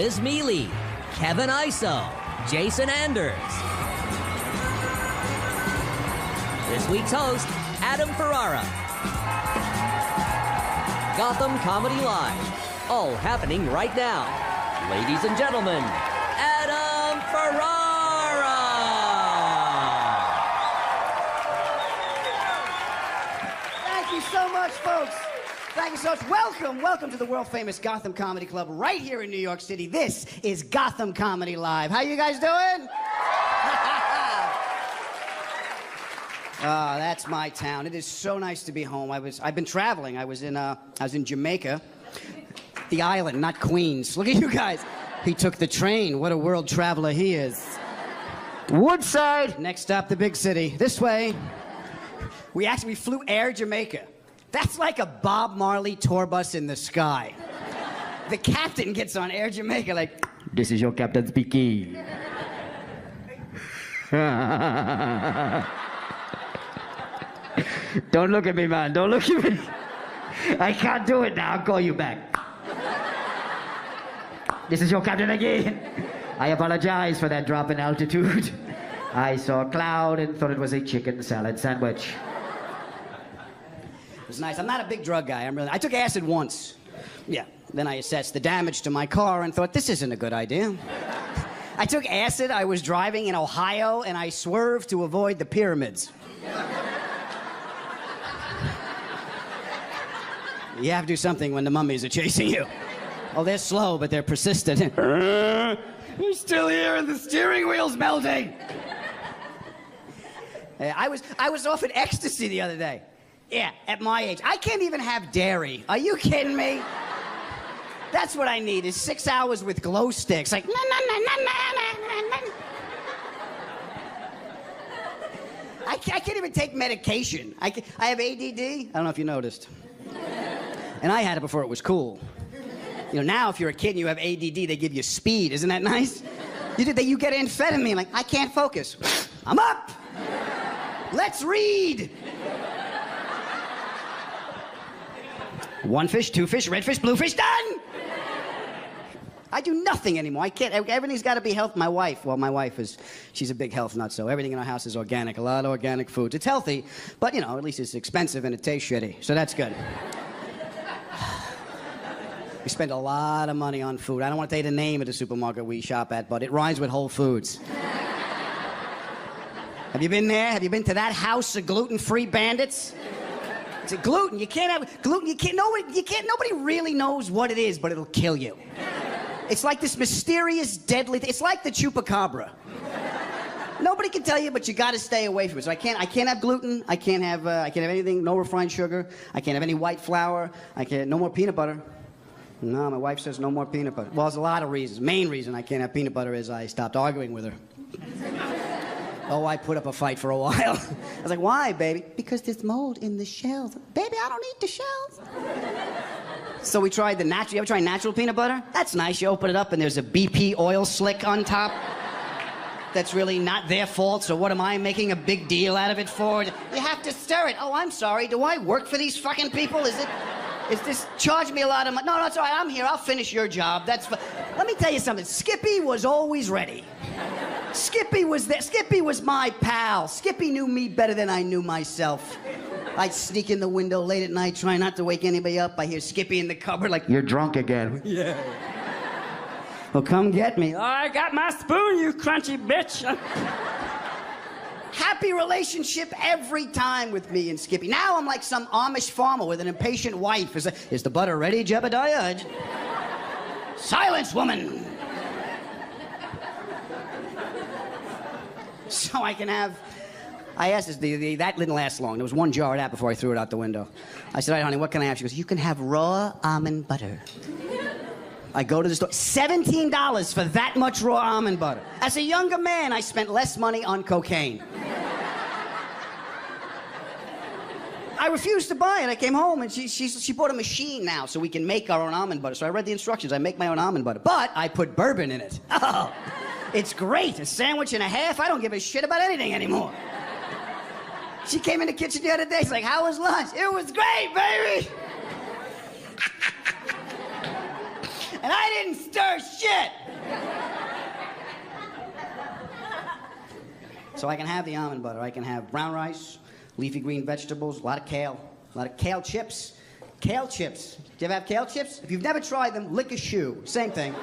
Liz Mealy, Kevin Iso, Jason Anders. This week's host, Adam Ferrara. Gotham Comedy Live, all happening right now. Ladies and gentlemen, Adam Ferrara! Thank you so much, folks. Thank you so much. Welcome to the world-famous Gotham Comedy Club right here in New York City. This is Gotham Comedy Live. How you guys doing? Oh, that's my town. It is so nice to be home. I've been traveling. I was in Jamaica, the island, not Queens. Look at you guys. He took the train. What a world traveler he is. Woodside. Next stop, the big city. This way. We flew Air Jamaica. That's like a Bob Marley tour bus in the sky. The captain gets on Air Jamaica like, "This is your captain speaking." Don't look at me, man. Don't look at me. I can't do it now. I'll call you back. This is your captain again. I apologize for that drop in altitude. I saw a cloud and thought it was a chicken salad sandwich. It was nice. I'm not a big drug guy. I took acid once. Yeah. Then I assessed the damage to my car and thought, this isn't a good idea. I took acid. I was driving in Ohio and I swerved to avoid the pyramids. You have to do something when the mummies are chasing you. Oh, they're slow, but they're persistent. They're still here and the steering wheel's melting. I was off at ecstasy the other day. Yeah, at my age. I can't even have dairy. Are you kidding me? That's what I need, is 6 hours with glow sticks. Like, na, na, na, na, na, na, na. I can't even take medication. I have ADD. I don't know if you noticed. And I had it before it was cool. You know, now if you're a kid and you have ADD, they give you speed. Isn't that nice? You get amphetamine. Like, I can't focus. I'm up. Let's read. 1 fish, 2 fish, red fish, blue fish, done! I do nothing anymore. I can't. Everything's got to be health. My wife, she's a big health nut, so everything in our house is organic. A lot of organic foods. It's healthy, but, you know, at least it's expensive and it tastes shitty, so that's good. We spend a lot of money on food. I don't want to tell you the name of the supermarket we shop at, but it rhymes with Whole Foods. Have you been there? Have you been to that house of gluten-free bandits? It's a gluten. You can't have gluten. Nobody really knows what it is, but it'll kill you. It's like this mysterious, deadly thing. It's like the chupacabra. Nobody can tell you, but you got to stay away from it. So I can't have gluten. I can't have anything. No refined sugar. I can't have any white flour. No more peanut butter. No, my wife says no more peanut butter. Well, there's a lot of reasons. Main reason I can't have peanut butter is I stopped arguing with her. Oh, I put up a fight for a while. I was like, why, baby? Because there's mold in the shells. Baby, I don't eat the shells. So we tried the natural. You ever try natural peanut butter? That's nice. You open it up and there's a BP oil slick on top. That's really not their fault, so what am I making a big deal out of it for? You have to stir it. Oh, I'm sorry. Do I work for these fucking people? Is this charge me a lot of money? No, it's all right. I'm here. I'll finish your job. That's Let me tell you something. Skippy was always ready. Skippy was there. Skippy was my pal. Skippy knew me better than I knew myself. I'd sneak in the window late at night, try not to wake anybody up. I hear Skippy in the cupboard like, "You're drunk again." Yeah. Well, come get me. "Oh, I got my spoon, you crunchy bitch." Happy relationship every time with me and Skippy. Now I'm like some Amish farmer with an impatient wife. Is the butter ready, Jebediah? Silence, woman. So I can have... I asked this, that didn't last long. There was one jar of that before I threw it out the window. I said, "All right, honey, what can I have?" She goes, "You can have raw almond butter." I go to the store, $17 for that much raw almond butter. As a younger man, I spent less money on cocaine. I refused to buy it. I came home and she bought a machine now so we can make our own almond butter. So I read the instructions. I make my own almond butter, but I put bourbon in it. Oh, it's great. A sandwich and a half. I don't give a shit about anything anymore. She came in the kitchen the other day. She's like, "How was lunch?" "It was great, baby." And I didn't stir shit. So I can have the almond butter. I can have brown rice, leafy green vegetables, a lot of kale chips. Kale chips. Do you ever have kale chips? If you've never tried them, lick a shoe. Same thing.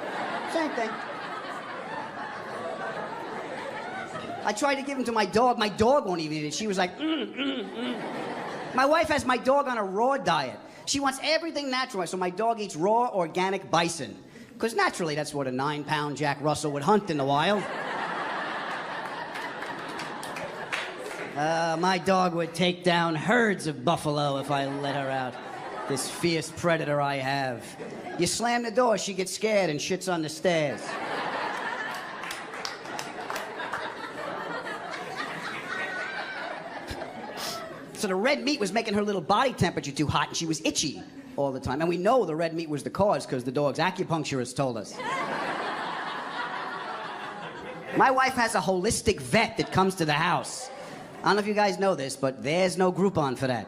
Same thing. I tried to give them to my dog. My dog won't even eat it. She was like, My wife has my dog on a raw diet. She wants everything natural, so my dog eats raw, organic bison. Because naturally, that's what a 9-pound Jack Russell would hunt in the wild. My dog would take down herds of buffalo if I let her out. This fierce predator I have. You slam the door, she gets scared and shits on the stairs. So the red meat was making her little body temperature too hot, and she was itchy all the time. And we know the red meat was the cause because the dog's acupuncturist told us. My wife has a holistic vet that comes to the house. I don't know if you guys know this, but there's no Groupon for that.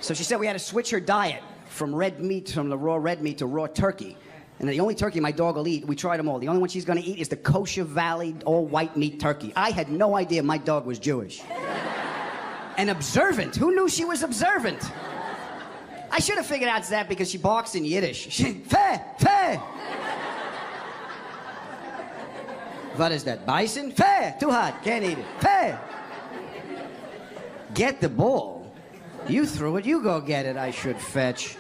So she said we had to switch her diet from the raw red meat to raw turkey. And the only turkey my dog will eat, we tried them all. The only one she's gonna eat is the kosher valley all-white meat turkey. I had no idea my dog was Jewish. And observant. Who knew she was observant? I should have figured out it's that because she barks in Yiddish. Feh, feh. What is that, bison? Feh, too hot, can't eat it. Feh. Get the ball. You threw it, you go get it, I should fetch.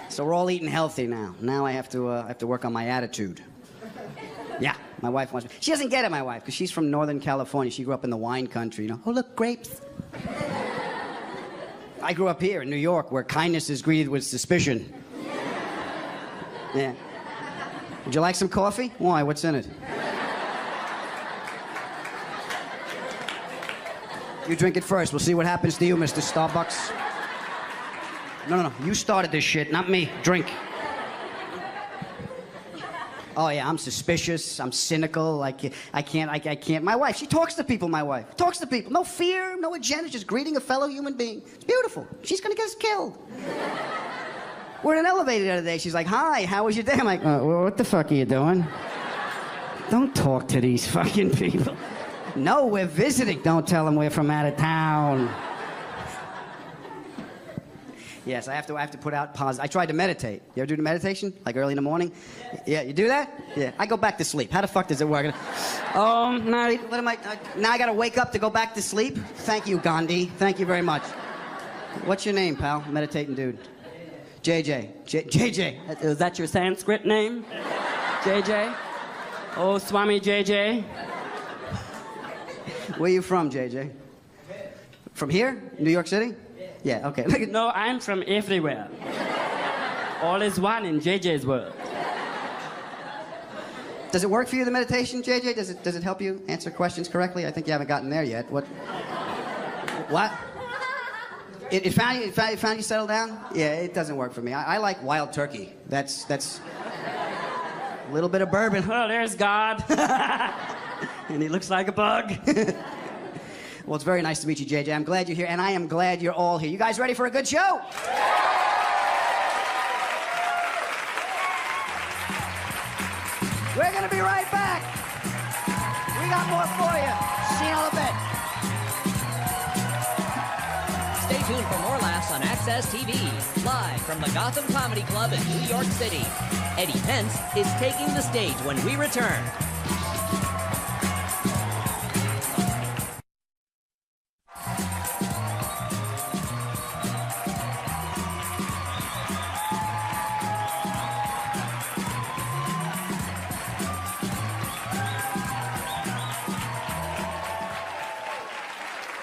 So we're all eating healthy now. Now I have to work on my attitude. Yeah, my wife wants me. She doesn't get it, my wife, because she's from Northern California. She grew up in the wine country, you know. Oh, look, grapes. I grew up here in New York, where kindness is greeted with suspicion. Yeah. Would you like some coffee? Why? What's in it? You drink it first. We'll see what happens to you, Mr. Starbucks. No. You started this shit, not me. Drink. Oh, yeah, I'm suspicious. I'm cynical. I can't. My wife, she talks to people, my wife. Talks to people. No fear, no agenda, just greeting a fellow human being. It's beautiful. She's gonna get us killed. We're in an elevator the other day. She's like, hi, how was your day? I'm like, well, what the fuck are you doing? Don't talk to these fucking people. No, we're visiting. Don't tell them we're from out of town. Yes, I have to put out positive. I tried to meditate. You ever do the meditation? Like early in the morning? Yeah, you do that? Yeah. I go back to sleep. How the fuck does it work? Now I gotta wake up to go back to sleep? Thank you, Gandhi. Thank you very much. What's your name, pal? Meditating dude. JJ. JJ. Is that your Sanskrit name? JJ? Oh, Swami JJ. Where you from, JJ? From here? New York City? Yeah, okay. No, I'm from everywhere. All is one in JJ's world. Does it work for you, the meditation, JJ? Does it help you answer questions correctly? I think you haven't gotten there yet. What? It found you settled down? Yeah, it doesn't work for me. I like wild turkey. That's a little bit of bourbon. Oh, there's God. And he looks like a bug. Well, it's very nice to meet you, JJ. I'm glad you're here, and I am glad you're all here. You guys ready for a good show? We're going to be right back. We got more for you. See you in a little bit. Stay tuned for more laughs on Access TV. Live from the Gotham Comedy Club in New York City. Eddie Pence is taking the stage when we return.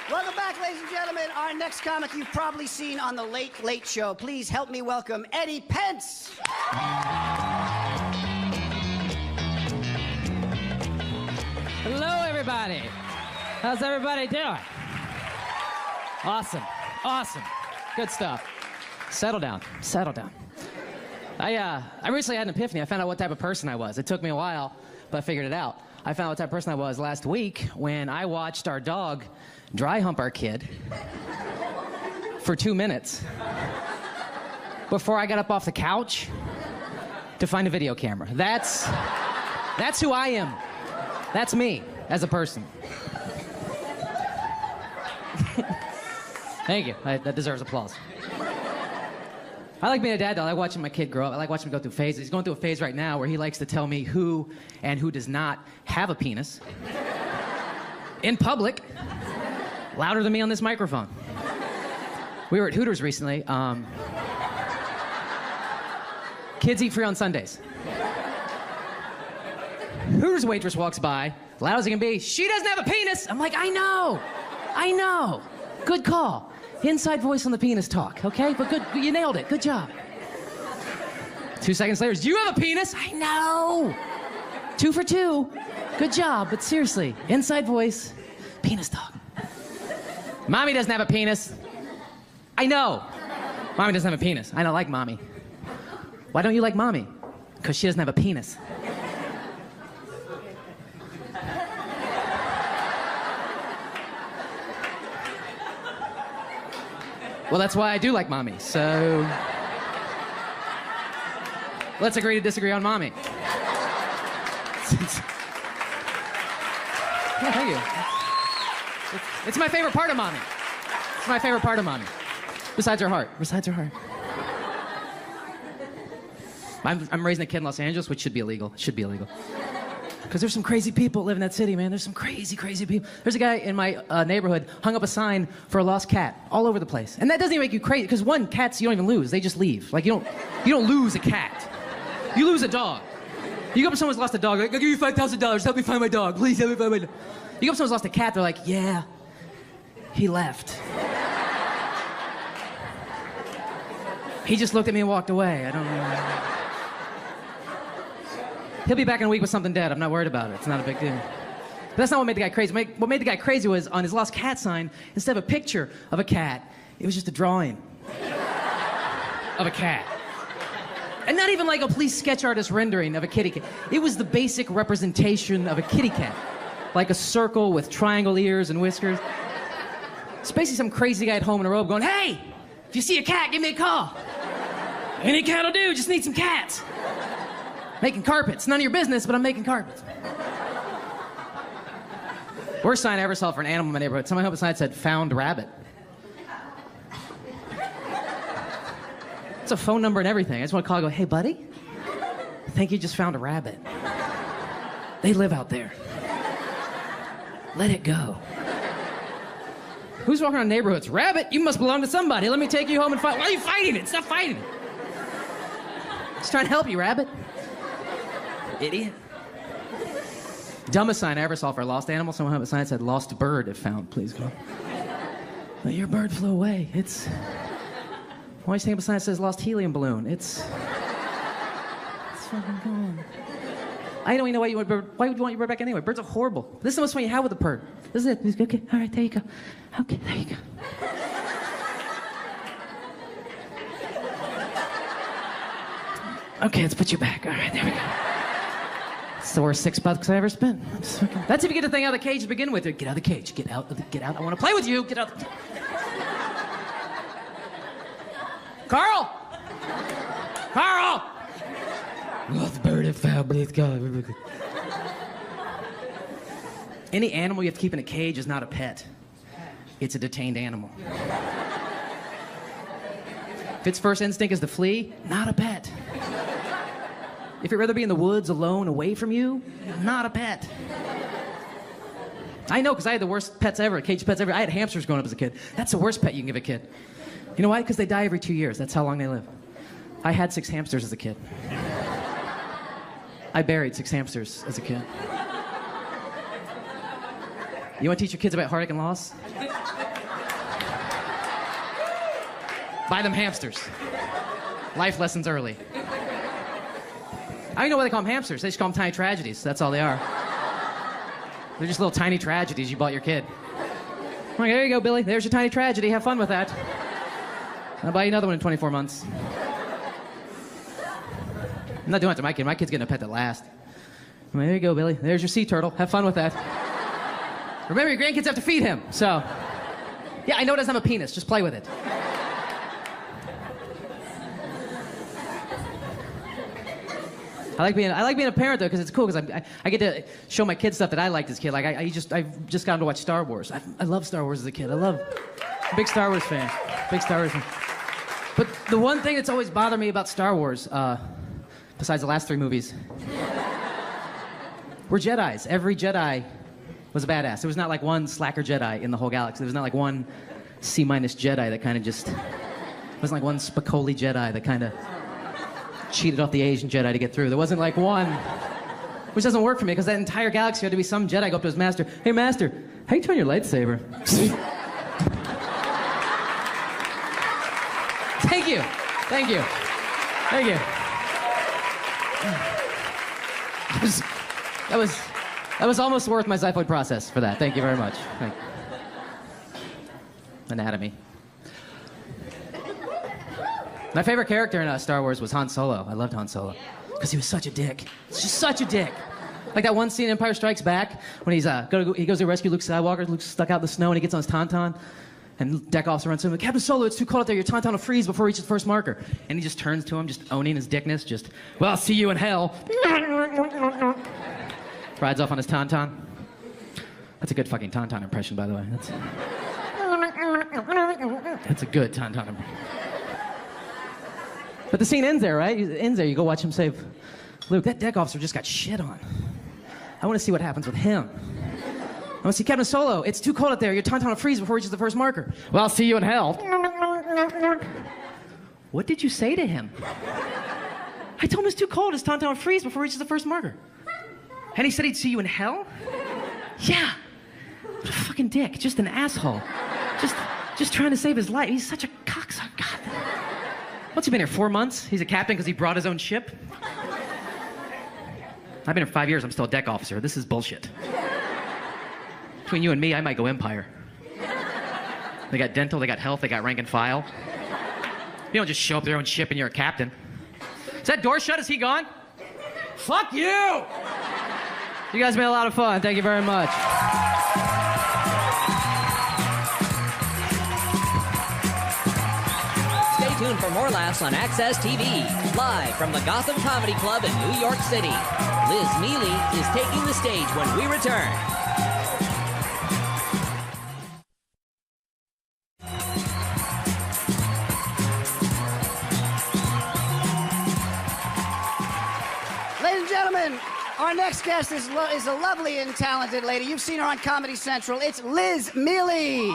Welcome back, ladies and gentlemen. Our next comic you've probably seen on The Late Late Show. Please help me welcome Eddie Pence. Hello, everybody. How's everybody doing? Awesome. Good stuff. Settle down. I recently had an epiphany. I found out what type of person I was. It took me a while, but I figured it out. I found out what type of person I was last week when I watched our dog dry hump our kid. for 2 minutes before I got up off the couch to find a video camera. That's who I am. That's me as a person. Thank you. That deserves applause. I like being a dad, though. I like watching my kid grow up. I like watching him go through phases. He's going through a phase right now where he likes to tell me who and who does not have a penis in public, louder than me on this microphone. We were at Hooters recently. Kids eat free on Sundays. Hooters waitress walks by, loud as it can be. She doesn't have a penis. I'm like, I know. Good call. Inside voice on the penis talk, okay? But good, you nailed it. Good job. 2 seconds later, do you have a penis? I know. 2 for 2. Good job, but seriously, inside voice, penis talk. Mommy doesn't have a penis. I know. Mommy doesn't have a penis. I don't like mommy. Why don't you like mommy? Because she doesn't have a penis. Well, that's why I do like mommy, so let's agree to disagree on mommy. Yeah, thank you. It's my favorite part of mommy. It's my favorite part of mommy. Besides her heart. Besides her heart. I'm raising a kid in Los Angeles, which should be illegal. It should be illegal. Because there's some crazy people live in that city, man. There's some crazy, crazy people. There's a guy in my neighborhood hung up a sign for a lost cat all over the place. And that doesn't even make you crazy, because one, cats you don't even lose. They just leave. Like, you don't lose a cat. You lose a dog. You go up to someone's lost a dog, like, I'll give you $5,000, help me find my dog. Please help me find my dog. You go up to someone's lost a cat, they're like, yeah, he left. He just looked at me and walked away. I don't know. He'll be back in a week with something dead. I'm not worried about it. It's not a big deal. But that's not what made the guy crazy. What made the guy crazy was on his lost cat sign, instead of a picture of a cat, it was just a drawing of a cat. And not even like a police sketch artist rendering of a kitty cat. It was the basic representation of a kitty cat. Like a circle with triangle ears and whiskers. It's basically some crazy guy at home in a robe going, hey, if you see a cat, give me a call. Any cat will do, just need some cats. Making carpets. None of your business, but I'm making carpets. Worst sign I ever saw for an animal in my neighborhood. Someone hung up a sign that said, found rabbit. It's a phone number and everything. I just want to call and go, hey, buddy, I think you just found a rabbit. They live out there. Let it go. Who's walking around neighborhoods? Rabbit, you must belong to somebody. Let me take you home and fight. Why are you fighting it? Stop fighting it. Just trying to help you, rabbit. Idiot. Dumbest sign I ever saw for a lost animal. Someone hung up a sign that said, lost bird if found, please go. Well, your bird flew away. It's... Why do you think of a sign that says lost helium balloon? It's fucking gone. I don't even know why you want bird. Why would you want your bird back anyway? Birds are horrible. This is the most fun you have with a bird. This is it. Okay, all right, there you go. Okay, there you go. Okay, let's put you back. All right, there we go. It's the worst $6 I ever spent. That's if you get the thing out of the cage to begin with. Get out of the cage. Get out. Get out. I want to play with you. Get out. Carl! Carl! Lost bird and found, please go. Any animal you have to keep in a cage is not a pet. It's a detained animal. If its first instinct is to flee, not a pet. If you'd rather be in the woods alone, away from you, not a pet. I know, because I had the worst pets ever, caged pets ever. I had hamsters growing up as a kid. That's the worst pet you can give a kid. You know why? Because they die every 2 years. That's how long they live. I had 6 hamsters as a kid. I buried 6 hamsters as a kid. You want to teach your kids about heartache and loss? Buy them hamsters. Life lessons early. I don't know why they call them hamsters. They just call them tiny tragedies. That's all they are. They're just little tiny tragedies you bought your kid. I'm like, there you go, Billy. There's your tiny tragedy. Have fun with that. I'll buy you another one in 24 months. I'm not doing it to my kid. My kid's getting a pet that lasts. I'm like, there you go, Billy. There's your sea turtle. Have fun with that. Remember, your grandkids have to feed him. So, yeah, I know it doesn't have a penis. Just play with it. I like being a parent though, because it's cool. Because I get to show my kids stuff that I liked as a kid. Like I've just gotten to watch Star Wars. I love Star Wars as a kid. I'm a big Star Wars fan. Big Star Wars fan. But the one thing that's always bothered me about Star Wars, besides the last 3 movies, were Jedis. Every Jedi was a badass. There was not like one slacker Jedi in the whole galaxy. There was not like one C- Jedi that kind of just... There wasn't like one Spicoli Jedi that kind of cheated off the Asian Jedi to get through. There wasn't like one... Which doesn't work for me, because that entire galaxy had to be some Jedi go up to his master. Hey, master, how you turn your lightsaber? Thank you. Thank you. Thank you. That was almost worth my xiphoid process for that. Thank you very much. Thank you. Anatomy. My favorite character in Star Wars was Han Solo. I loved Han Solo. Because he was such a dick. He's just such a dick. Like that one scene in Empire Strikes Back when he goes to rescue Luke Skywalker. Luke's stuck out in the snow and he gets on his tauntaun. And deck officer runs to him, Captain Solo, it's too cold out there. Your tauntaun will freeze before it reaches the first marker. And he just turns to him, just owning his dickness. Just, well, I'll see you in hell. Rides off on his tauntaun. That's a good fucking tauntaun impression, by the way. That's a good tauntaun impression. But the scene ends there, right? It ends there. You go watch him save Luke. That deck officer just got shit on. I want to see what happens with him. I want to see Captain Solo. It's too cold out there. Your tauntaun will freeze before it reaches the first marker. Well, I'll see you in hell. What did you say to him? I told him it's too cold. His tauntaun will freeze before it reaches the first marker. And he said he'd see you in hell? Yeah. What a fucking dick. Just an asshole. Just trying to save his life. He's such a cocksucker. God. What's he been here, 4 months? He's a captain because he brought his own ship? I've been here 5 years. I'm still a deck officer. This is bullshit. Between you and me, I might go Empire. They got dental, they got health, they got rank and file. You don't just show up their own ship and you're a captain. Is that door shut? Is he gone? Fuck you! You guys made a lot of fun. Thank you very much. Stay tuned for more laughs on Access TV. Live from the Gotham Comedy Club in New York City. Liz Mealy is taking the stage when we return. Ladies and gentlemen, our next guest is a lovely and talented lady. You've seen her on Comedy Central. It's Liz Mealy.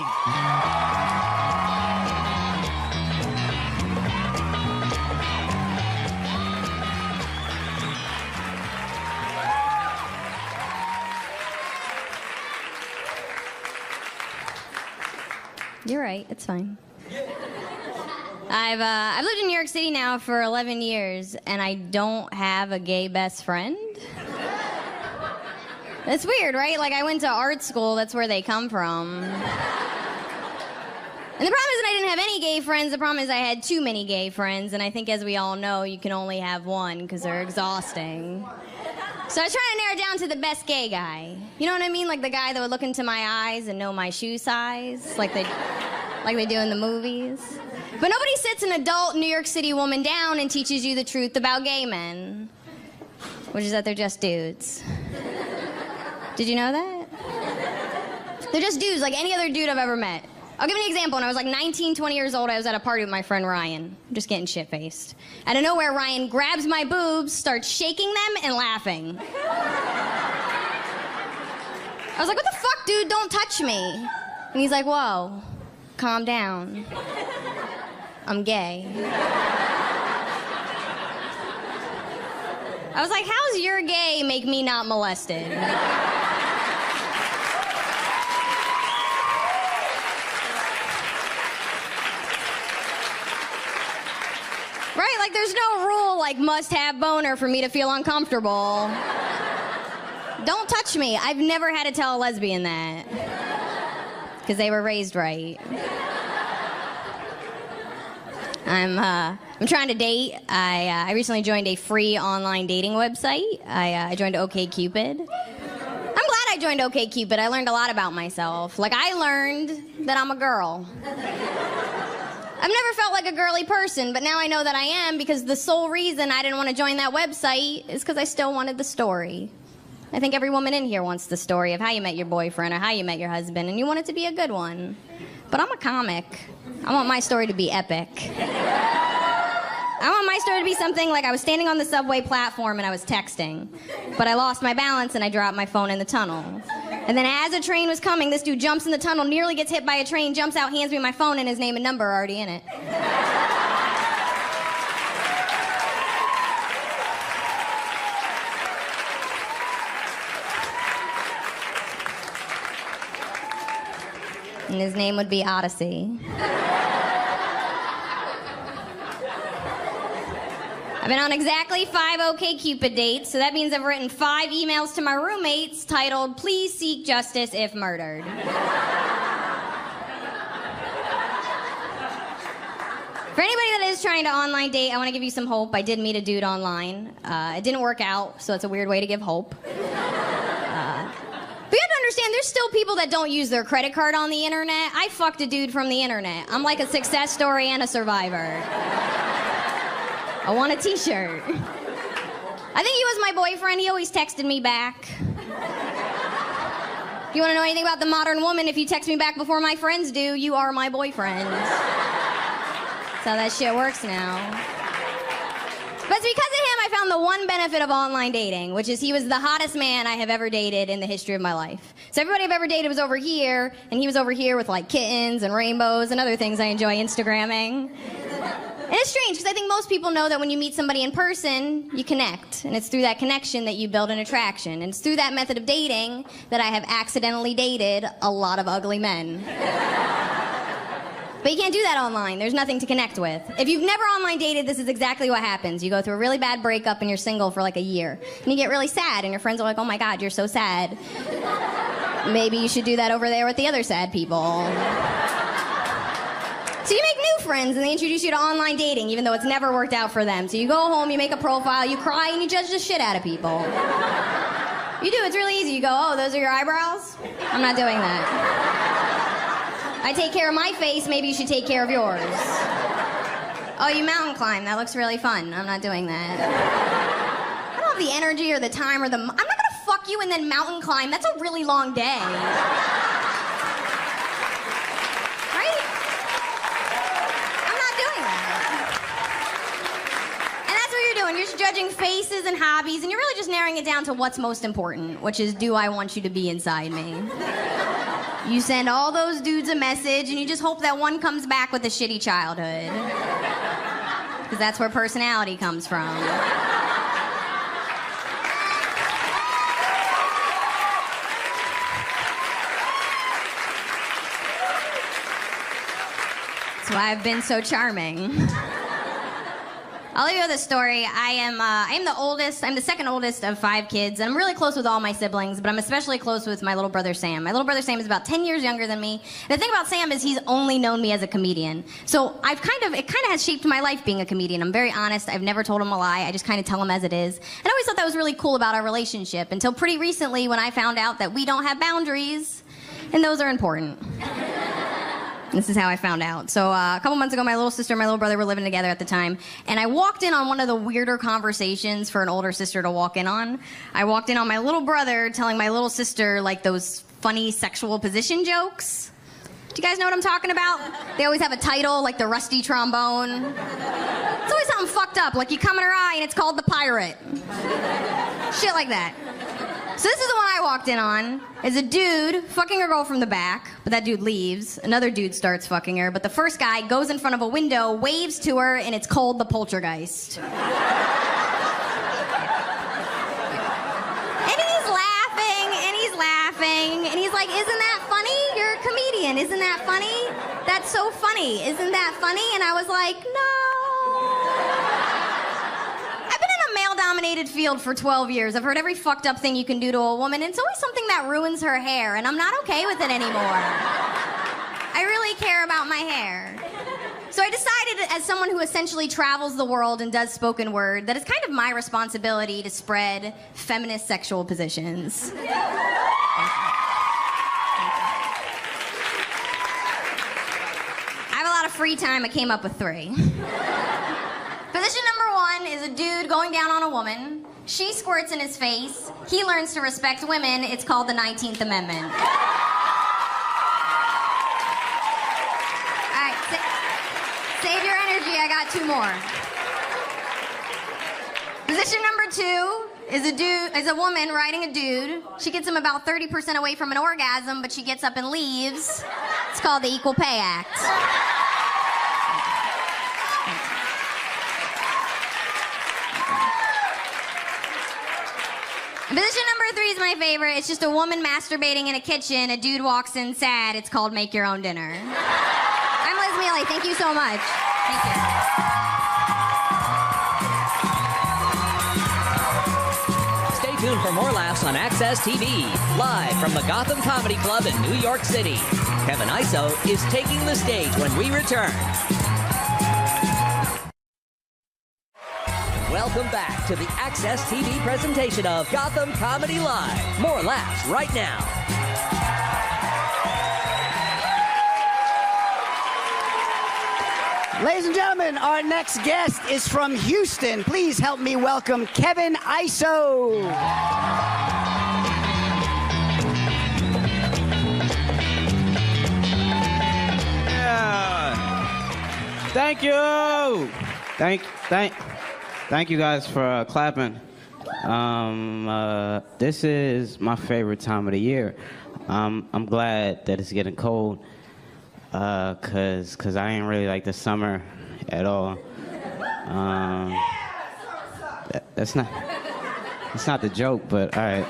You're right. It's fine. I've lived in New York City now for 11 years, and I don't have a gay best friend. That's weird, right? Like, I went to art school. That's where they come from. And the problem isn't I didn't have any gay friends. The problem is I had too many gay friends, and I think, as we all know, you can only have one because they're exhausting. So I was trying to narrow it down to the best gay guy. You know what I mean? Like the guy that would look into my eyes and know my shoe size, like they do in the movies. But nobody sits an adult New York City woman down and teaches you the truth about gay men, which is that they're just dudes. Did you know that? They're just dudes like any other dude I've ever met. I'll give you an example. When I was like 19, 20 years old, I was at a party with my friend Ryan. I'm just getting shit-faced. Out of nowhere, Ryan grabs my boobs, starts shaking them, and laughing. I was like, what the fuck, dude? Don't touch me. And he's like, whoa, calm down. I'm gay. I was like, how's your gay make me not molested? Right? Like, there's no rule like must have boner for me to feel uncomfortable. Don't touch me. I've never had to tell a lesbian that. Because they were raised right. I'm trying to date. I recently joined a free online dating website. I joined OkCupid. I'm glad I joined OkCupid. I learned a lot about myself. Like, I learned that I'm a girl. I've never felt like a girly person, but now I know that I am because the sole reason I didn't want to join that website is because I still wanted the story. I think every woman in here wants the story of how you met your boyfriend or how you met your husband, and you want it to be a good one. But I'm a comic. I want my story to be epic. I want my story to be something like I was standing on the subway platform and I was texting, but I lost my balance and I dropped my phone in the tunnel. And then as a train was coming, this dude jumps in the tunnel, nearly gets hit by a train, jumps out, hands me my phone, and his name and number are already in it. And his name would be Odyssey. I've been on exactly 5 OkCupid dates, so that means I've written 5 emails to my roommates titled, "Please seek justice if murdered." For anybody that is trying to online date, I want to give you some hope. I did meet a dude online. It didn't work out, so it's a weird way to give hope. But you have to understand, there's still people that don't use their credit card on the internet. I fucked a dude from the internet. I'm like a success story and a survivor. I want a t-shirt. I think he was my boyfriend. He always texted me back. If you want to know anything about the modern woman, if you text me back before my friends do, you are my boyfriend. That's how that shit works now. But it's because of him I found the one benefit of online dating, which is he was the hottest man I have ever dated in the history of my life. So everybody I've ever dated was over here, and he was over here with like kittens and rainbows and other things I enjoy Instagramming. And it's strange, because I think most people know that when you meet somebody in person, you connect. And it's through that connection that you build an attraction. And it's through that method of dating that I have accidentally dated a lot of ugly men. But you can't do that online. There's nothing to connect with. If you've never online dated, this is exactly what happens. You go through a really bad breakup and you're single for like a year. And you get really sad, and your friends are like, "Oh my God, you're so sad. Maybe you should do that over there with the other sad people." So you make new friends, and they introduce you to online dating, even though it's never worked out for them. So you go home, you make a profile, you cry, and you judge the shit out of people. You do, it's really easy. You go, "Oh, those are your eyebrows? I'm not doing that. I take care of my face, maybe you should take care of yours. Oh, you mountain climb, that looks really fun. I'm not doing that. I don't have the energy or the time or I'm not gonna fuck you and then mountain climb. That's a really long day. You're just judging faces and hobbies, and you're really just narrowing it down to what's most important, which is, do I want you to be inside me? You send all those dudes a message, and you just hope that one comes back with a shitty childhood. Because that's where personality comes from. That's why I've been so charming. I'll leave you with a story. I am the oldest. I'm the second oldest of 5 kids, and I'm really close with all my siblings, but I'm especially close with my little brother Sam. My little brother Sam is about 10 years younger than me. And the thing about Sam is he's only known me as a comedian. So it kind of has shaped my life being a comedian. I'm very honest. I've never told him a lie. I just kind of tell him as it is. And I always thought that was really cool about our relationship until pretty recently when I found out that we don't have boundaries, and those are important. This is how I found out. So a couple months ago, my little sister and my little brother were living together at the time, and I walked in on one of the weirder conversations for an older sister to walk in on. I walked in on my little brother telling my little sister, like, those funny sexual position jokes. Do you guys know what I'm talking about? They always have a title, like the rusty trombone. It's always something fucked up, like you come in her eye and it's called the pirate. Shit like that. So this is the one I walked in on. Is a dude fucking a girl from the back, but that dude leaves. Another dude starts fucking her, but the first guy goes in front of a window, waves to her, and it's called the poltergeist. And he's laughing, and he's like, "Isn't that funny? You're a comedian. Isn't that funny? That's so funny. Isn't that funny?" And I was like, "No." Male-dominated field for 12 years. I've heard every fucked up thing you can do to a woman, and it's always something that ruins her hair, and I'm not okay with it anymore. I really care about my hair. So I decided, as someone who essentially travels the world and does spoken word, that it's kind of my responsibility to spread feminist sexual positions. I have a lot of free time, I came up with 3. Position number 1 is a dude going down on a woman. She squirts in his face. He learns to respect women. It's called the 19th Amendment. All right, save your energy. I got 2 more. Position number 2 is a woman riding a dude. She gets him about 30% away from an orgasm, but she gets up and leaves. It's called the Equal Pay Act. Position number 3 is my favorite. It's just a woman masturbating in a kitchen. A dude walks in sad. It's called Make Your Own Dinner. I'm Liz Mealy. Thank you so much. Thank you. Stay tuned for more laughs on Access TV, live from the Gotham Comedy Club in New York City. Kevin Iso is taking the stage when we return. Welcome back to the Access TV presentation of Gotham Comedy Live. More laughs right now. Ladies and gentlemen, our next guest is from Houston. Please help me welcome Kevin Iso. Yeah. Thank you. Thank you guys for clapping. This is my favorite time of the year. I'm glad that it's getting cold, cause I ain't really like the summer at all. That's not the joke, but all right.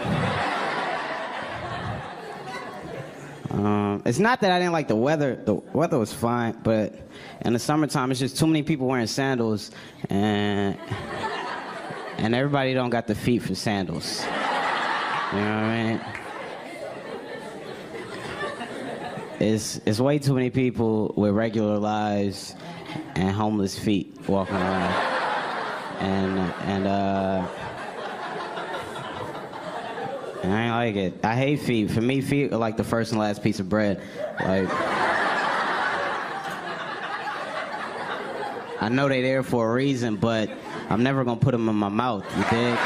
It's not that I didn't like the weather. The weather was fine, but in the summertime, it's just too many people wearing sandals, and everybody don't got the feet for sandals. You know what I mean? It's way too many people with regular lives and homeless feet walking around, and I ain't like it. I hate feet. For me, feet are like the first and last piece of bread. Like, I know they there for a reason, but I'm never gonna put them in my mouth. You dig?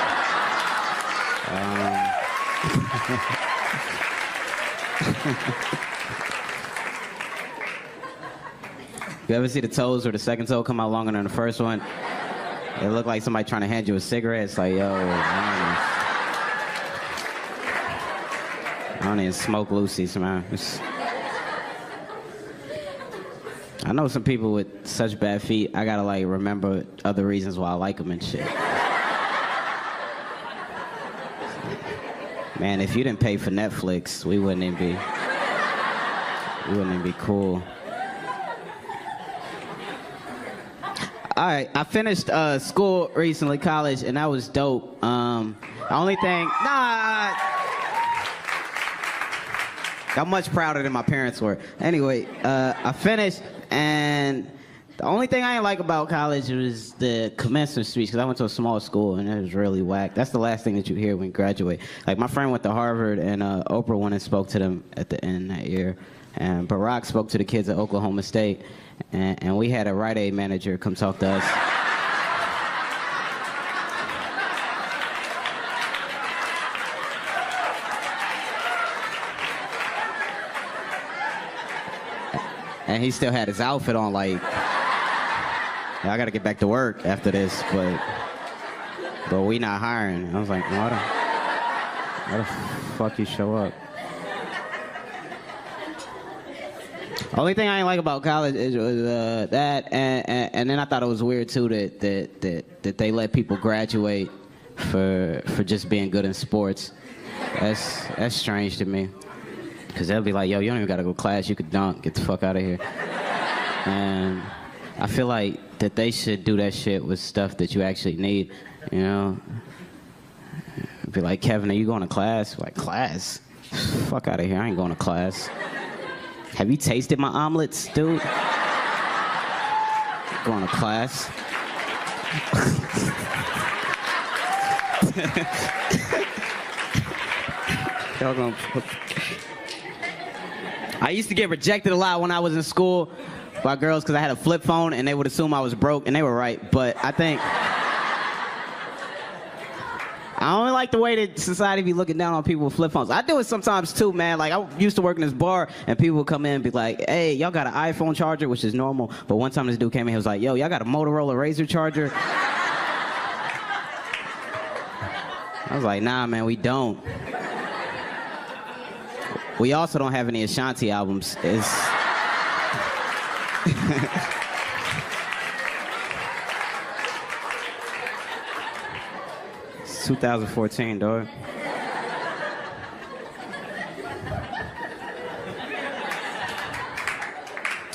You ever see the toes where the second toe come out longer than the first one? It look like somebody trying to hand you a cigarette. It's like, yo, I don't even smoke Lucy's, man. I know some people with such bad feet, I gotta like remember other reasons why I like them and shit. Man, if you didn't pay for Netflix, we wouldn't even be cool. All right, I finished school recently, college, and that was dope. The only thing, I'm much prouder than my parents were. Anyway, I finished, and the only thing I didn't like about college was the commencement speech, because I went to a small school, and it was really whack. That's the last thing that you hear when you graduate. Like, my friend went to Harvard, and Oprah went and spoke to them at the end that year. And Barack spoke to the kids at Oklahoma State, and we had a Rite Aid manager come talk to us. And he still had his outfit on, like, I gotta get back to work after this, but we not hiring. I was like, why the fuck you show up? Only thing I didn't like about college was that, and then I thought it was weird too that they let people graduate for just being good in sports. That's strange to me, because they'll be like, yo, you don't even gotta go to class, you could dunk, get the fuck out of here. And I feel like that they should do that shit with stuff that you actually need, you know? Be like, Kevin, are you going to class? Like, class? Fuck out of here, I ain't going to class. Have you tasted my omelets, dude? Going to class. I used to get rejected a lot when I was in school, by girls because I had a flip phone and they would assume I was broke, and they were right. But I think I only like the way that society be looking down on people with flip phones. I do it sometimes too, man. Like, I used to work in this bar, and people would come in and be like, hey, y'all got an iPhone charger, which is normal. But one time this dude came in, he was like, yo, y'all got a Motorola Razr charger? I was like, nah, man, we don't. We also don't have any Ashanti albums. It's... It's 2014, dog.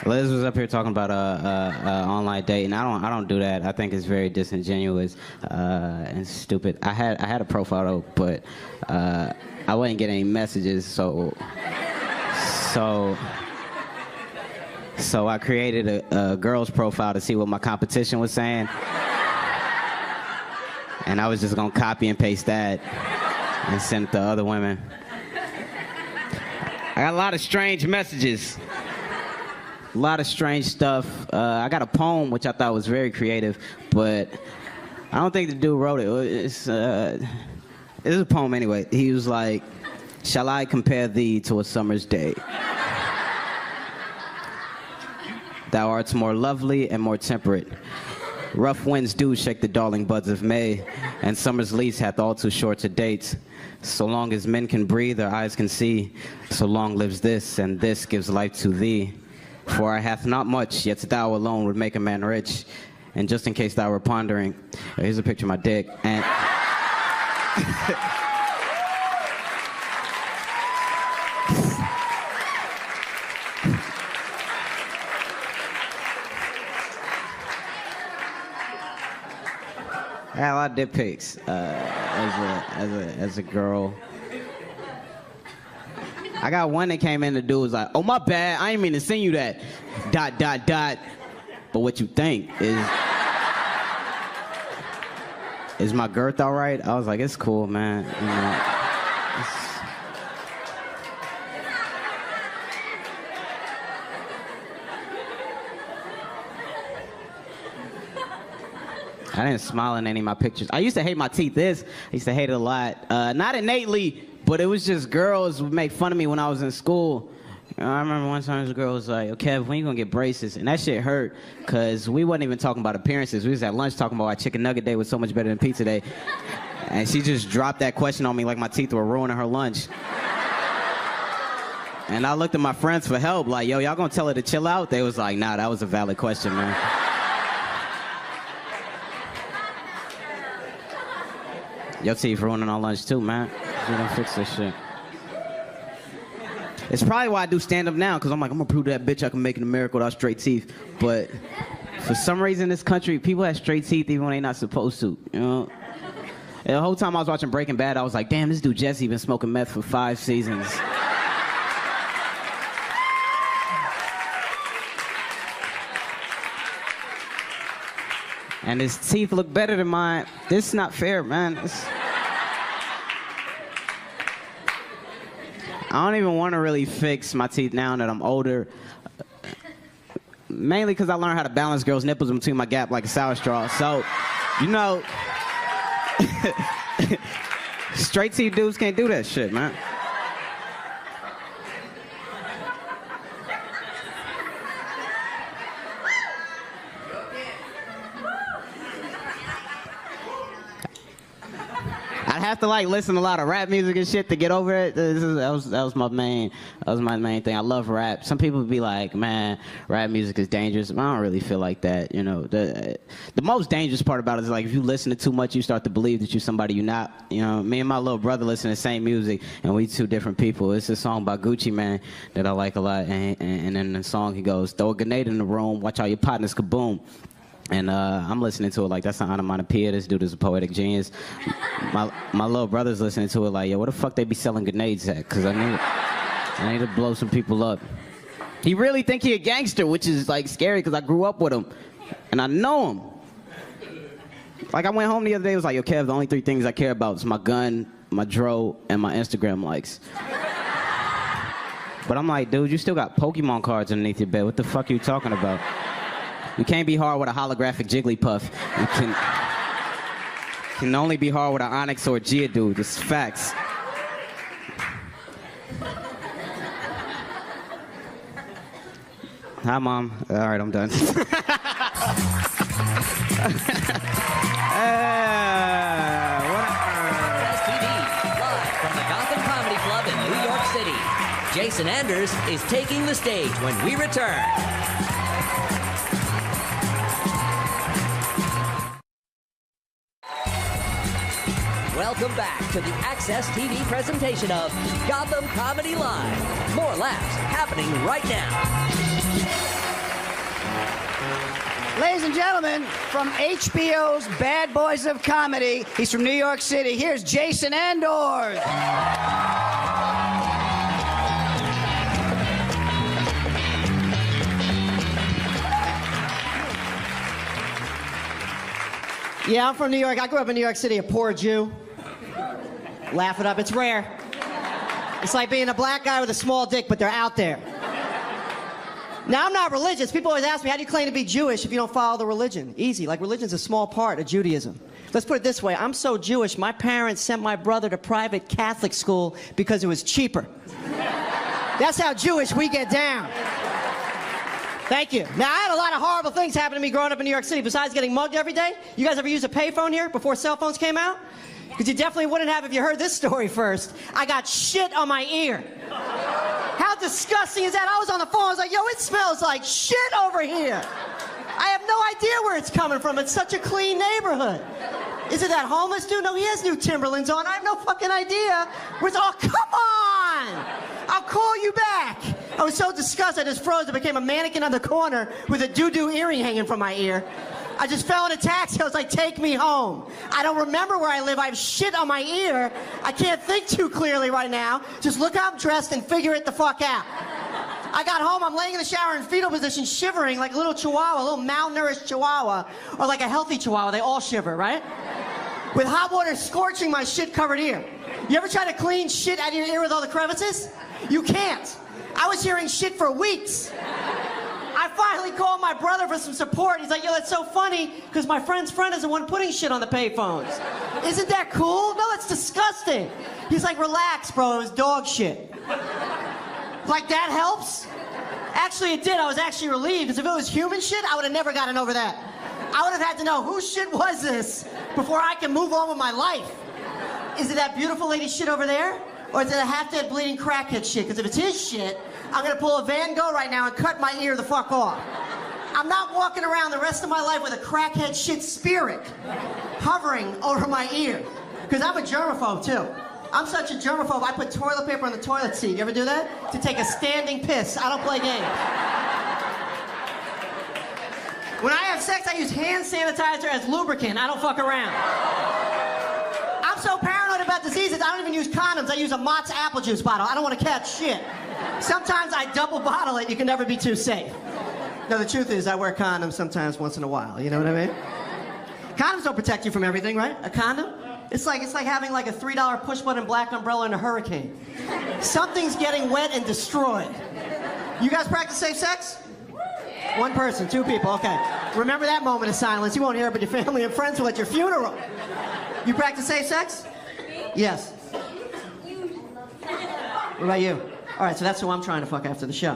Liz was up here talking about online dating. I don't do that. I think it's very disingenuous and stupid. I had a profile though, but I wasn't getting any messages, so I created a girl's profile to see what my competition was saying. And I was just gonna copy and paste that and send it to other women. I got a lot of strange messages. A lot of strange stuff. I got a poem which I thought was very creative, but I don't think the dude wrote it. It's a poem anyway. He was like, shall I compare thee to a summer's day? Thou art more lovely and more temperate. Rough winds do shake the darling buds of May, and summer's lease hath all too short to date. So long as men can breathe, their eyes can see. So long lives this, and this gives life to thee. For I hath not much, yet thou alone would make a man rich. And just in case thou were pondering, here's a picture of my dick. And I had a lot of dick pics as a girl. I got one that came in, the dude was like, oh, my bad, I ain't mean to send you that, ... But what you think is my girth all right? I was like, it's cool, man. You know, I didn't smile in any of my pictures. I used to hate my teeth. I used to hate it a lot. Not innately, but it was just girls would make fun of me when I was in school. You know, I remember one time this girl was like, "Oh, Kev, when you gonna get braces?" And that shit hurt, cause we wasn't even talking about appearances. We was at lunch talking about why chicken nugget day was so much better than pizza day. And she just dropped that question on me like my teeth were ruining her lunch. And I looked at my friends for help, like, yo, y'all gonna tell her to chill out? They was like, nah, that was a valid question, man. Your teeth ruining our lunch too, man. We don't fix this shit. It's probably why I do stand-up now, because I'm like, I'm gonna prove to that bitch I can make it in America without straight teeth. But for some reason in this country, people have straight teeth even when they're not supposed to, you know? And the whole time I was watching Breaking Bad, I was like, damn, this dude Jesse been smoking meth for 5 seasons. And his teeth look better than mine. This is not fair, man. I don't even want to really fix my teeth now that I'm older. Mainly because I learned how to balance girls' nipples in between my gap like a sour straw. So, you know, straight teeth dudes can't do that shit, man. I'd have to like listen to a lot of rap music and shit to get over it. That was my main thing. I love rap. Some people would be like, man, rap music is dangerous. I don't really feel like that. You know, the most dangerous part about it is like if you listen to too much, you start to believe that you're somebody you're not. You know, me and my little brother listen to the same music, and we two different people. It's a song by Gucci Mane that I like a lot, and in the song he goes, throw a grenade in the room, watch all your partners kaboom. And I'm listening to it like that's an onomatopoeia. This dude is a poetic genius. My little brother's listening to it like, yo, where the fuck they be selling grenades at? Because I need to blow some people up. He really think he a gangster, which is like scary because I grew up with him. And I know him. Like I went home the other day, it was like, yo, Kev, the only 3 things I care about is my gun, my dro, and my Instagram likes. But I'm like, dude, you still got Pokemon cards underneath your bed. What the fuck are you talking about? You can't be hard with a holographic Jigglypuff. You can only be hard with an Onyx or a Geodude. It's facts. Hi, Mom. All right, I'm done. TV, live from the Gotham Comedy Club in New York City. Jason Anders is taking the stage when we return. Welcome back to the Access TV presentation of Gotham Comedy Live. More laughs happening right now. Ladies and gentlemen, from HBO's Bad Boys of Comedy, he's from New York City. Here's Jason Anders. Yeah, I'm from New York. I grew up in New York City, a poor Jew. Laugh it up, it's rare. It's like being a black guy with a small dick, but they're out there. Now, I'm not religious. People always ask me, how do you claim to be Jewish if you don't follow the religion? Easy, like religion's a small part of Judaism. Let's put it this way, I'm so Jewish, my parents sent my brother to private Catholic school because it was cheaper. That's how Jewish we get down. Thank you. Now, I had a lot of horrible things happen to me growing up in New York City besides getting mugged every day. You guys ever use a payphone here before cell phones came out? Because you definitely wouldn't have if you heard this story first. I got shit on my ear. How disgusting is that? I was on the phone, I was like, yo, it smells like shit over here. I have no idea where it's coming from. It's such a clean neighborhood. Is it that homeless dude? No, he has new Timberlands on. I have no fucking idea. Where's, oh, come on! I'll call you back. I was so disgusted, I just froze. I became a mannequin on the corner with a doo-doo earring hanging from my ear. I just fell in a taxi. I was like, take me home. I don't remember where I live. I have shit on my ear. I can't think too clearly right now. Just look how I'm dressed and figure it the fuck out. I got home, I'm laying in the shower in fetal position, shivering like a little chihuahua, a little malnourished chihuahua, or like a healthy chihuahua. They all shiver, right? With hot water scorching my shit-covered ear. You ever try to clean shit out of your ear with all the crevices? You can't. I was hearing shit for weeks. I finally called my brother for some support. He's like, yo, that's so funny, because my friend's friend is the one putting shit on the payphones. Isn't that cool? No, it's disgusting. He's like, relax, bro, it was dog shit. Like, that helps? Actually, it did. I was actually relieved, because if it was human shit, I would have never gotten over that. I would have had to know, whose shit was this before I can move on with my life? Is it that beautiful lady's shit over there? Or is it a half-dead bleeding crackhead shit? Because if it's his shit, I'm going to pull a Van Gogh right now and cut my ear the fuck off. I'm not walking around the rest of my life with a crackhead shit spirit hovering over my ear. Because I'm a germaphobe, too. I'm such a germaphobe, I put toilet paper on the toilet seat. You ever do that? To take a standing piss. I don't play games. When I have sex, I use hand sanitizer as lubricant. I don't fuck around. I'm so paranoid about diseases, I don't even use condoms. I use a Mott's apple juice bottle. I don't want to catch shit. Sometimes I double bottle it. You can never be too safe. No, the truth is I wear condoms sometimes once in a while. You know what I mean? Condoms don't protect you from everything, right? A condom? It's like having like a $3 push-button black umbrella in a hurricane. Something's getting wet and destroyed. You guys practice safe sex? One person, two people, okay. Remember that moment of silence. You won't hear it, but your family and friends will at your funeral. You practice safe sex? Yes. What about you? All right, so that's who I'm trying to fuck after the show.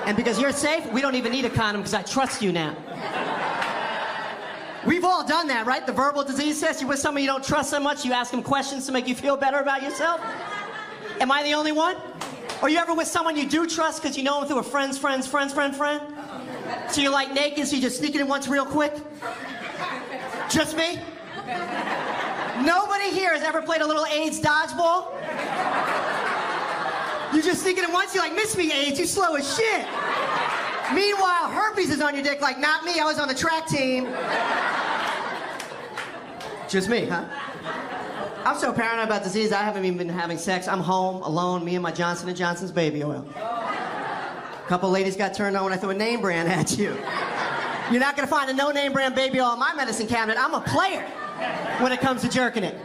And because you're safe, we don't even need a condom because I trust you now. We've all done that, right? The verbal disease test. You're with someone you don't trust so much, you ask them questions to make you feel better about yourself. Am I the only one? Or you ever with someone you do trust because you know them through a friend? So you're like naked, so you just sneak it in once real quick? Just me? Nobody here has ever played a little AIDS dodgeball? You just sneak it in once, you're like, miss me, AIDS, you slow as shit. Meanwhile, herpes is on your dick like, not me, I was on the track team. Just me, huh? I'm so paranoid about disease, I haven't even been having sex. I'm home, alone, me and my Johnson & Johnson's baby oil. A couple ladies got turned on when I threw a name brand at you. You're not gonna find a no-name brand baby oil in my medicine cabinet. I'm a player when it comes to jerking it.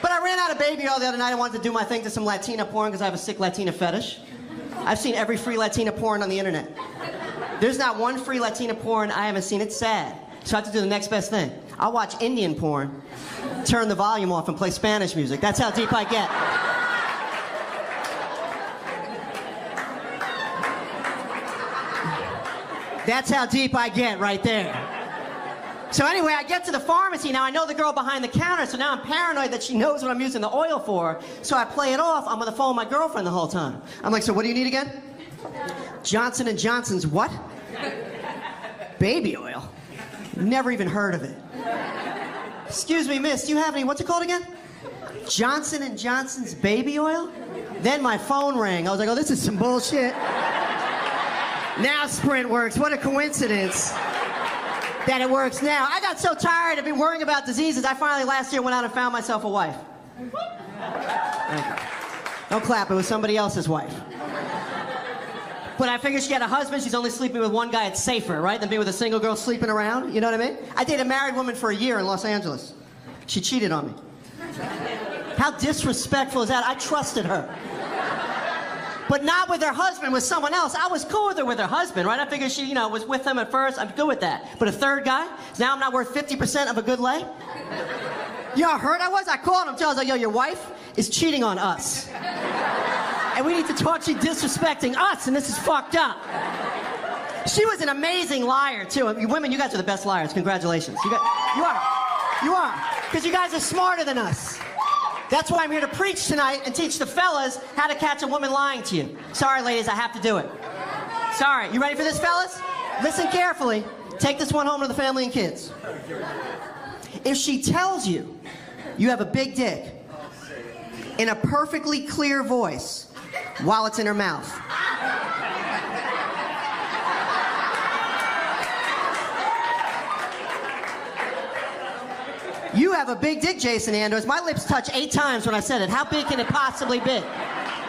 But I ran out of baby oil the other night. I wanted to do my thing to some Latina porn because I have a sick Latina fetish. I've seen every free Latina porn on the internet. There's not one free Latina porn I haven't seen. It's sad. So I have to do the next best thing. I'll watch Indian porn, turn the volume off, and play Spanish music. That's how deep I get. That's how deep I get right there. So anyway, I get to the pharmacy. Now I know the girl behind the counter, so now I'm paranoid that she knows what I'm using the oil for. So I play it off. I'm on the phone with my girlfriend the whole time. I'm like, so what do you need again? Johnson & Johnson's what? Baby oil? Never even heard of it. Excuse me, miss, do you have any, what's it called again? Johnson & Johnson's baby oil? Then my phone rang. I was like, oh, this is some bullshit. Now Sprint works. What a coincidence that it works now. I got so tired of worrying about diseases, I finally last year went out and found myself a wife. Thank you. Don't clap, it was somebody else's wife. But I figured she had a husband, she's only sleeping with one guy, it's safer, right, than being with a single girl sleeping around, you know what I mean? I dated a married woman for a year in Los Angeles. She cheated on me. How disrespectful is that? I trusted her. But not with her husband, with someone else. I was cool with her husband, right? I figured she, you know, was with him at first. I'm good with that. But a third guy? Now I'm not worth 50% of a good lay? You know how hurt I was? I called him too. I was like, yo, your wife is cheating on us. And we need to talk. She's disrespecting us, and this is fucked up. She was an amazing liar, too. Women, you guys are the best liars. Congratulations. You are. Because you guys are smarter than us. That's why I'm here to preach tonight and teach the fellas how to catch a woman lying to you. Sorry, ladies, I have to do it. Sorry. You ready for this, fellas? Listen carefully. Take this one home to the family and kids. If she tells you you have a big dick in a perfectly clear voice while it's in her mouth, you have a big dick, Jason Anders. My lips touch 8 times when I said it. How big can it possibly be?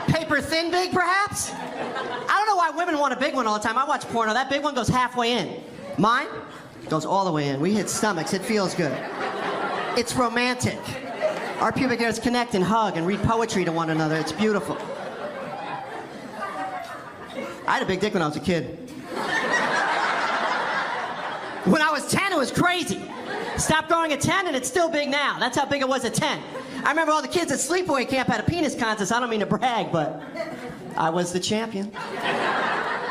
Paper thin big, perhaps? I don't know why women want a big one all the time. I watch porno. That big one goes halfway in. Mine goes all the way in. We hit stomachs. It feels good. It's romantic. Our pubic hairs connect and hug and read poetry to one another. It's beautiful. I had a big dick when I was a kid. When I was 10, it was crazy. Stopped growing at 10, and it's still big now. That's how big it was at 10. I remember all the kids at sleepaway camp had a penis contest. I don't mean to brag, but I was the champion.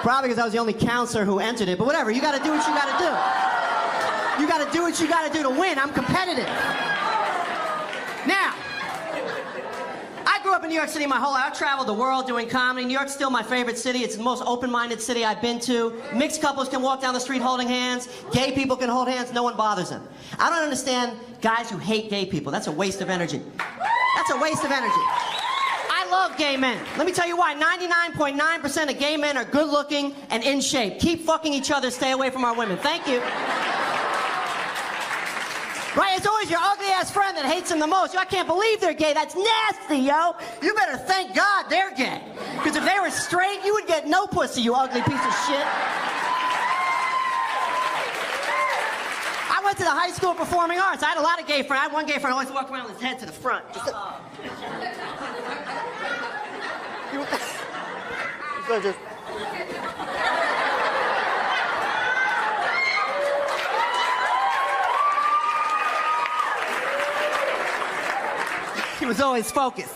Probably because I was the only counselor who entered it, but whatever. You got to do what you got to do. You got to do what you got to do to win. I'm competitive. Now, I grew up in New York City my whole life. I've traveled the world doing comedy. New York's still my favorite city. It's the most open-minded city I've been to. Mixed couples can walk down the street holding hands. Gay people can hold hands. No one bothers them. I don't understand guys who hate gay people. That's a waste of energy. That's a waste of energy. I love gay men. Let me tell you why. 99.9% of gay men are good-looking and in shape. Keep fucking each other. Stay away from our women. Thank you. Right, it's always your ugly-ass friend that hates them the most. Yo, I can't believe they're gay. That's nasty, yo. You better thank God they're gay. Because if they were straight, you would get no pussy, you ugly piece of shit. I went to the high school of performing arts. I had a lot of gay friends. I had one gay friend who always walked around with his head to the front. He was always focused.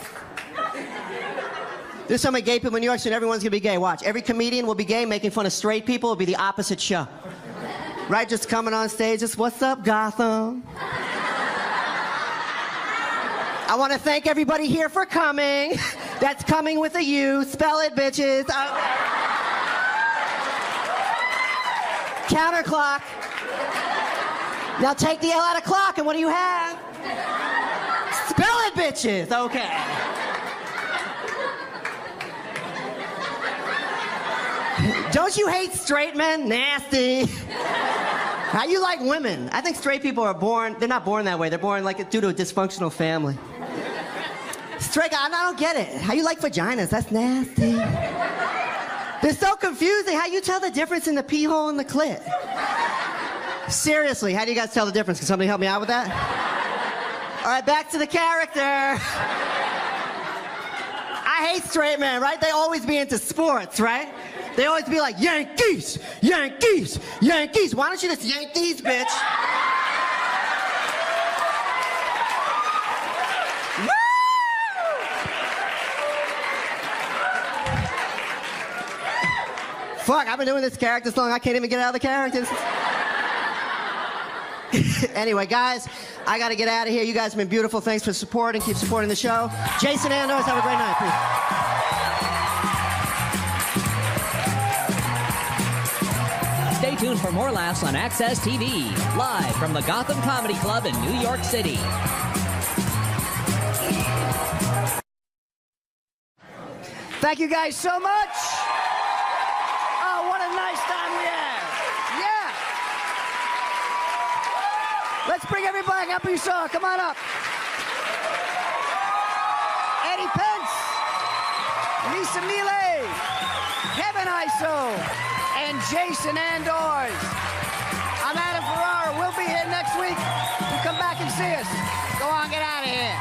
There's so many gay people in New York City, everyone's gonna be gay. Watch. Every comedian will be gay, making fun of straight people. It'll be the opposite show. Right? Just coming on stage, just, what's up, Gotham? I want to thank everybody here for coming. That's coming with a U. Spell it, bitches. Counter clock. Now take the L out of clock, and what do you have? Spell it, bitches. Okay. Don't you hate straight men? Nasty. How you like women? I think straight people are born, they're not born that way. They're born like due to a dysfunctional family. Straight guy, I don't get it. How you like vaginas? That's nasty. They're so confusing. How you tell the difference in the pee hole and the clit? Seriously, how do you guys tell the difference? Can somebody help me out with that? All right, back to the character. I hate straight men, right? They always be into sports, right? They always be like, Yankees, Yankees, Yankees. Why don't you just yank these, bitch? Woo! Fuck, I've been doing this character so long I can't even get out of the characters. Anyway, guys, I gotta get out of here. You guys have been beautiful. Thanks for supporting. Keep supporting the show. Jason Andors, have a great night, please. Stay tuned for more laughs on Access TV, live from the Gotham Comedy Club in New York City. Thank you guys so much. Oh, what a nice time we had. Yeah. Let's bring everybody up you saw. Come on up. Eddie Pence, Lisa Miele, Kevin Iso, and Jason Andors. I'm Adam Ferrara. We'll be here next week. You come back and see us. Go on, get out of here.